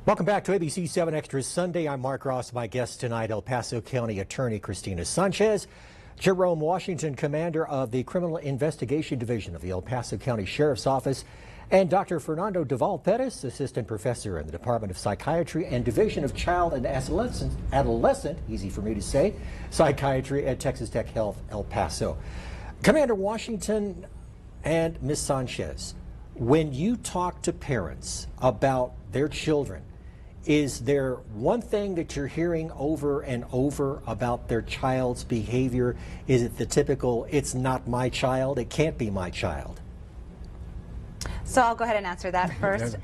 Welcome back to ABC-7 Extra Sunday. I'm Mark Ross. My guest tonight, El Paso County Attorney Christina Sanchez, Jerome Washington, Commander of the Criminal Investigation Division of the El Paso County Sheriff's Office, and Dr. Fernando Duval Perez, Assistant Professor in the Department of Psychiatry and Division of Child and Adolescent, easy for me to say, Psychiatry at Texas Tech Health, El Paso. Commander Washington and Ms. Sanchez, when you talk to parents about their children, is there one thing that you're hearing over and over about their child's behavior? Is it the typical, it's not my child, it can't be my child? So I'll go ahead and answer that first.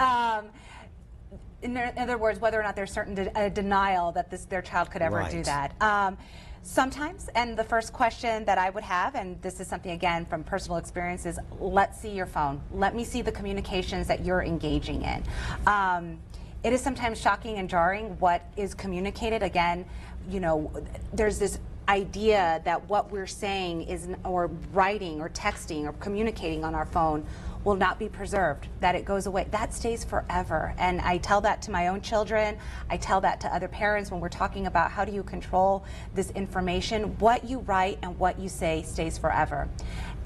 In other words, whether or not there's certain denial that their child could ever do that. Sometimes, and the first question that I would have, and this is something again from personal experience, is let's see your phone. Let me see the communications that you're engaging in. It is sometimes shocking and jarring what is communicated. Again, you know, there's this idea that what we're saying is, or writing or texting or communicating on our phone will not be preserved, that it goes away. That stays forever. And I tell that to my own children. I tell that to other parents when we're talking about how do you control this information. What you write and what you say stays forever.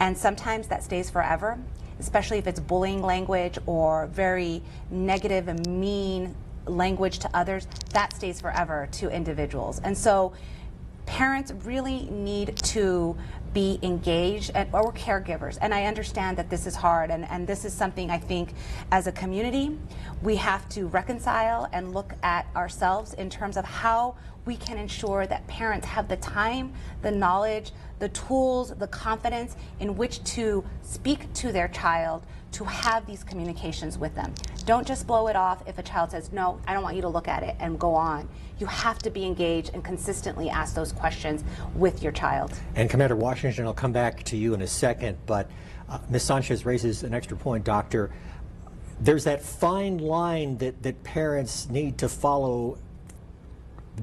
And sometimes that stays forever, especially if it's bullying language or very negative and mean language to others, that stays forever to individuals. And so parents really need to be engaged, or caregivers. And I understand that this is hard, and this is something I think as a community we have to reconcile and look at ourselves in terms of how we can ensure that parents have the time, the knowledge, the tools, the confidence in which to speak to their child, to have these communications with them. Don't just blow it off if a child says, no, I don't want you to look at it, and go on. You have to be engaged and consistently ask those questions with your child. And Commander Washington, I'll come back to you in a second, but Ms. Sanchez raises an extra point, Doctor. There's that fine line that parents need to follow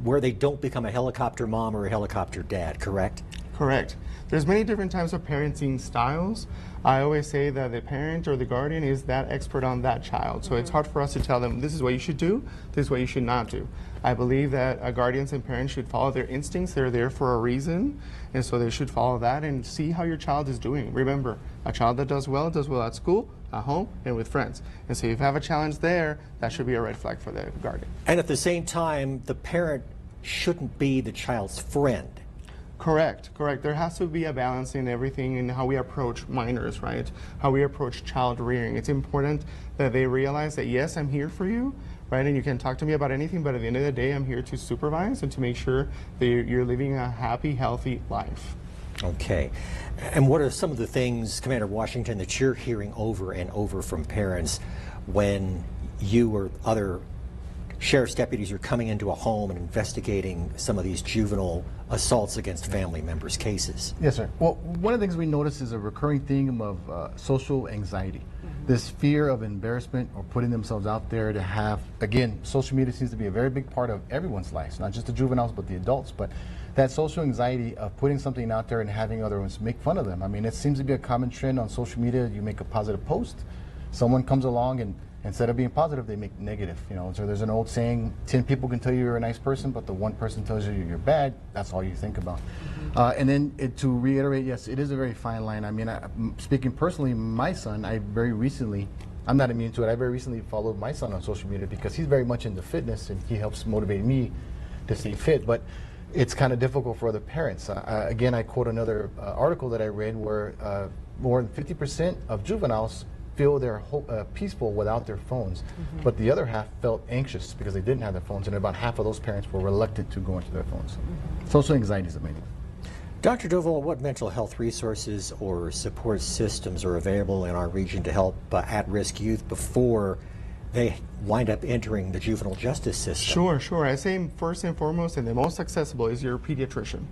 where they don't become a helicopter mom or a helicopter dad, correct? Correct. There's many different types of parenting styles. I always say that the parent or the guardian is that expert on that child. So it's hard for us to tell them this is what you should do, this is what you should not do. I believe that guardians and parents should follow their instincts. They're there for a reason, and so they should follow that and see how your child is doing. Remember, a child that does well at school, at home, and with friends. And so if you have a challenge there, that should be a red flag for the guardian. And at the same time, the parent shouldn't be the child's friend. Correct. There has to be a balance in everything in how we approach minors, right? How we approach child rearing. It's important that they realize that, yes, I'm here for you, right? And you can talk to me about anything, but at the end of the day, I'm here to supervise and to make sure that you're living a happy, healthy life. Okay. And what are some of the things, Commander Washington, that you're hearing over and over from parents when you or other sheriff's deputies are coming into a home and investigating some of these juvenile assaults against family members cases? Yes, sir. Well, one of the things we notice is a recurring theme of social anxiety. This fear of embarrassment or putting themselves out there to have, again, social media seems to be a very big part of everyone's lives, not just the juveniles, but the adults. But that social anxiety of putting something out there and having others make fun of them. I mean, it seems to be a common trend on social media. You make a positive post, someone comes along and instead of being positive, they make negative. You know, so there's an old saying: 10 people can tell you you're a nice person, but the one person tells you you're bad. That's all you think about. And then to reiterate, yes, it is a very fine line. I mean, speaking personally, my son, I'm not immune to it. I very recently followed my son on social media because he's very much into fitness and he helps motivate me to stay fit. But it's kind of difficult for other parents. Again, I quote another article that I read where more than 50% of juveniles feel they're peaceful without their phones, but the other half felt anxious because they didn't have their phones, and about half of those parents were reluctant to go into their phones. Social anxiety is the main one. Dr. Duval, what mental health resources or support systems are available in our region to help at-risk youth before they wind up entering the juvenile justice system? Sure. I say first and foremost, and the most accessible, is your pediatrician.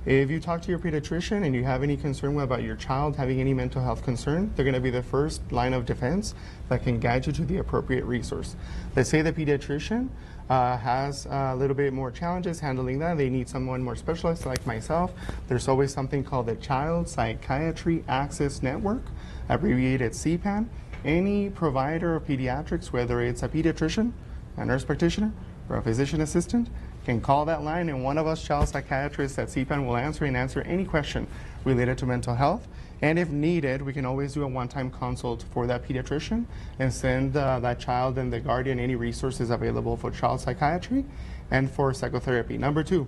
If you talk to your pediatrician and you have any concern about your child having any mental health concern, they're going to be the first line of defense that can guide you to the appropriate resource. Let's say the pediatrician has a little bit more challenges handling that. They need someone more specialized like myself. There's always something called the Child Psychiatry Access Network, abbreviated CPAN. Any provider of pediatrics, whether it's a pediatrician, a nurse practitioner, or a physician assistant, can call that line, and one of us child psychiatrists at CPAN will answer any question related to mental health. And if needed, we can always do a one-time consult for that pediatrician and send that child and the guardian any resources available for child psychiatry and for psychotherapy. Number 2,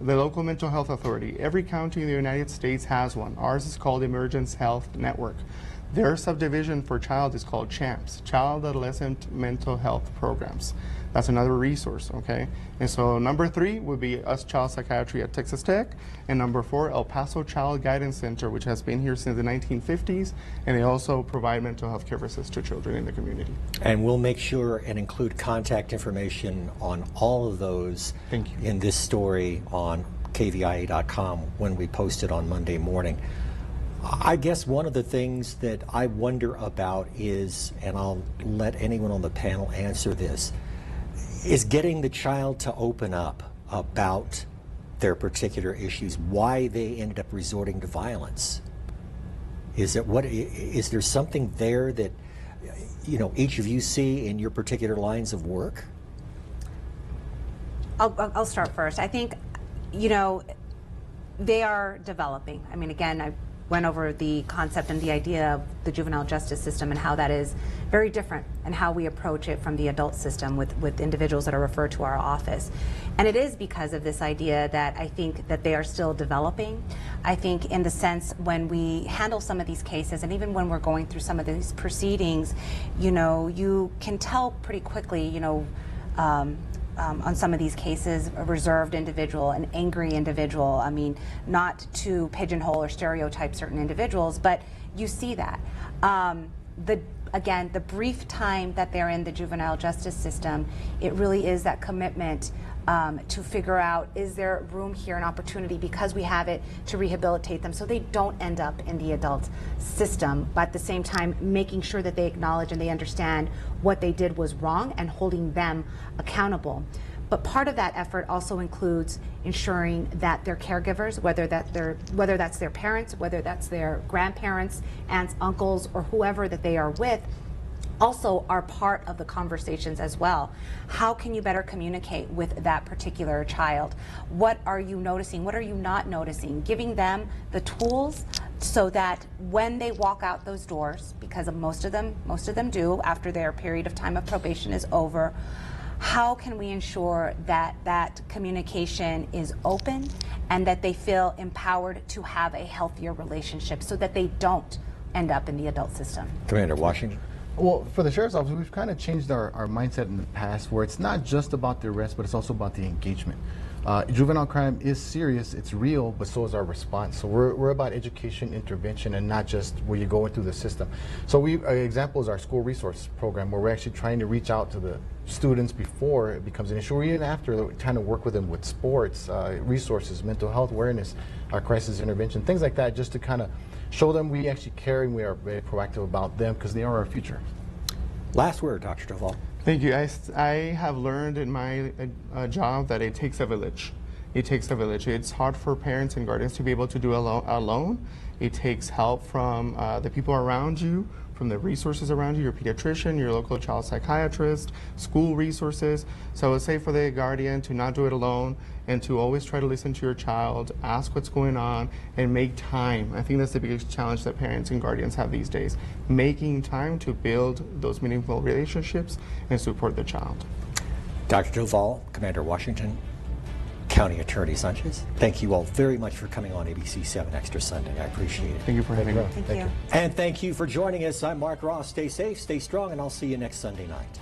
the local mental health authority. Every county in the United States has one. Ours is called Emergence Health Network. Their subdivision for child is called CHAMPS, Child Adolescent Mental Health Programs. That's another resource, okay? And so number 3 would be us child psychiatry at Texas Tech, and number 4, El Paso Child Guidance Center, which has been here since the 1950s, and they also provide mental health services to children in the community. And we'll make sure and include contact information on all of those in this story on kvia.com when we post it on Monday morning. I guess one of the things that I wonder about is, and I'll let anyone on the panel answer this, is getting the child to open up about their particular issues, why they ended up resorting to violence. Is there something there that each of you see in your particular lines of work? I'll start first. I think they are developing. I mean, again, I went over the concept and the idea of the juvenile justice system and how that is very different and how we approach it from the adult system with individuals that are referred to our office. And it is because of this idea that I think that they are still developing. I think in the sense when we handle some of these cases, and even when we're going through some of these proceedings, you can tell pretty quickly, on some of these cases, a reserved individual, an angry individual. I mean, not to pigeonhole or stereotype certain individuals, but you see that. Again, the brief time that they're in the juvenile justice system, it really is that commitment to figure out, is there room here, an opportunity, because we have it, to rehabilitate them so they don't end up in the adult system, but at the same time making sure that they acknowledge and they understand what they did was wrong and holding them accountable. But part of that effort also includes ensuring that their caregivers, whether that's their parents, whether that's their grandparents, aunts, uncles, or whoever that they are with, also are part of the conversations as well. How can you better communicate with that particular child? What are you noticing? What are you not noticing? Giving them the tools so that when they walk out those doors, because most of them do after their period of time of probation is over, how can we ensure that that communication is open and that they feel empowered to have a healthier relationship so that they don't end up in the adult system? Commander Washington. Well, for the Sheriff's Office, we've kind of changed our mindset in the past where it's not just about the arrest, but it's also about the engagement. Juvenile crime is serious, it's real, but so is our response. So we're about education, intervention, and not just where you're going through the system. So an example is our school resource program, where we're actually trying to reach out to the students before it becomes an issue, or even after, trying to work with them with sports, resources, mental health awareness, crisis intervention, things like that, just to kind of show them we actually care and we are very proactive about them because they are our future. Last word, Dr. Duvall. Thank you. I have learned in my job that it takes a village. It takes a village. It's hard for parents and guardians to be able to do alone. It takes help from the people around you, from the resources around you, your pediatrician, your local child psychiatrist, school resources. So I would say for the guardian to not do it alone and to always try to listen to your child, ask what's going on, and make time. I think that's the biggest challenge that parents and guardians have these days, making time to build those meaningful relationships and support the child. Dr. Duvall, Commander Washington, County Attorney Sanchez, thank you all very much for coming on ABC-7 Extra Sunday. I appreciate it. Thank you for having me. Thank you. And thank you for joining us. I'm Mark Ross. Stay safe, stay strong, and I'll see you next Sunday night.